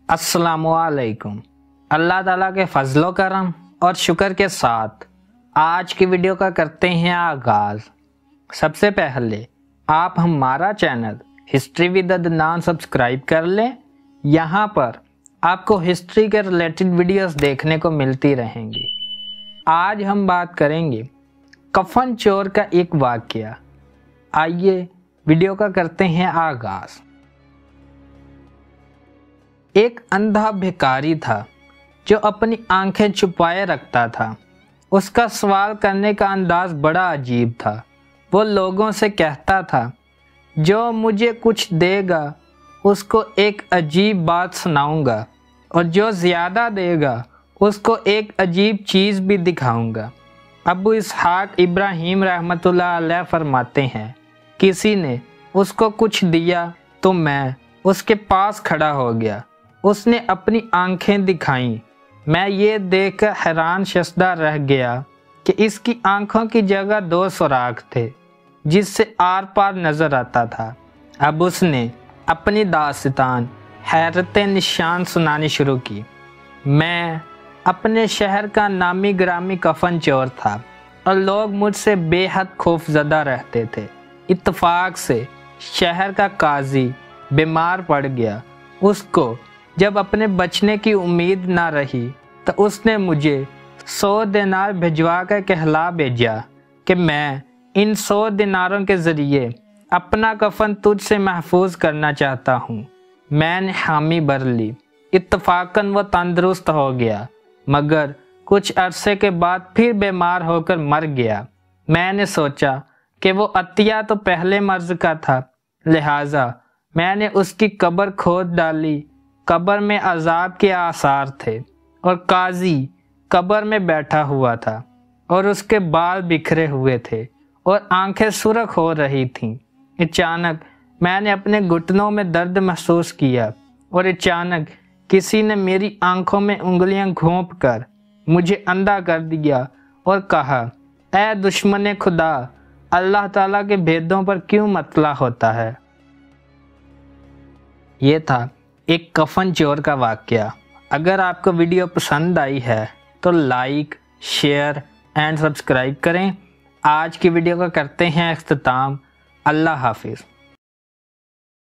अस्सलामुअलैकुम। अल्लाह ताला के फजलो करम और शुक्र के साथ आज की वीडियो का करते हैं आगाज़। सबसे पहले आप हमारा channel history with Adnan subscribe कर लें। यहाँ पर आपको हिस्ट्री के रिलेटेड वीडियोस देखने को मिलती रहेंगी। आज हम बात करेंगे कफन चोर का एक वाक़या। आइए वीडियो का करते हैं आगाज़। एक अंधा भिखारी था जो अपनी आंखें छुपाए रखता था। उसका सवाल करने का अंदाज बड़ा अजीब था। वो लोगों से कहता था, जो मुझे कुछ देगा उसको एक अजीब बात सुनाऊंगा और जो ज़्यादा देगा उसको एक अजीब चीज़ भी दिखाऊंगा। अबू इसहाक इब्राहिम रहमतुल्लाह अलैह फरमाते हैं, किसी ने उसको कुछ दिया तो मैं उसके पास खड़ा हो गया। उसने अपनी आंखें दिखाईं। मैं ये देखकर हैरान शसदा रह गया कि इसकी आंखों की जगह 2 सुराख थे जिससे आर पार नज़र आता था। अब उसने अपनी दास्तान हैरत निशान सुनानी शुरू की। मैं अपने शहर का नामी ग्रामी कफन चोर था और लोग मुझसे बेहद खौफजदा रहते थे। इत्तफाक से शहर का काजी बीमार पड़ गया। उसको जब अपने बचने की उम्मीद ना रही तो उसने मुझे 100 दिनार भिजवा कर कहला भेजा कि मैं इन 100 दिनारों के ज़रिए अपना कफन तुझसे महफूज करना चाहता हूँ। मैंने हामी भर ली। इत्तफाकन वो तंदुरुस्त हो गया, मगर कुछ अरसे के बाद फिर बीमार होकर मर गया। मैंने सोचा कि वो अतिया तो पहले मर्ज का था, लिहाजा मैंने उसकी कब्र खोद डाली। कब्र में अजाब के आसार थे और काजी कब्र में बैठा हुआ था और उसके बाल बिखरे हुए थे और आंखें सुर्ख हो रही थीं। अचानक मैंने अपने घुटनों में दर्द महसूस किया और अचानक किसी ने मेरी आंखों में उंगलियां घोंप कर मुझे अंधा कर दिया और कहा, ऐ दुश्मन खुदा, अल्लाह ताला के भेदों पर क्यों मतला होता है। ये था एक कफन चोर का वाक़या। अगर आपको वीडियो पसंद आई है तो लाइक, शेयर एंड सब्सक्राइब करें। आज की वीडियो का करते हैं इख्तिताम। अल्लाह हाफिज़।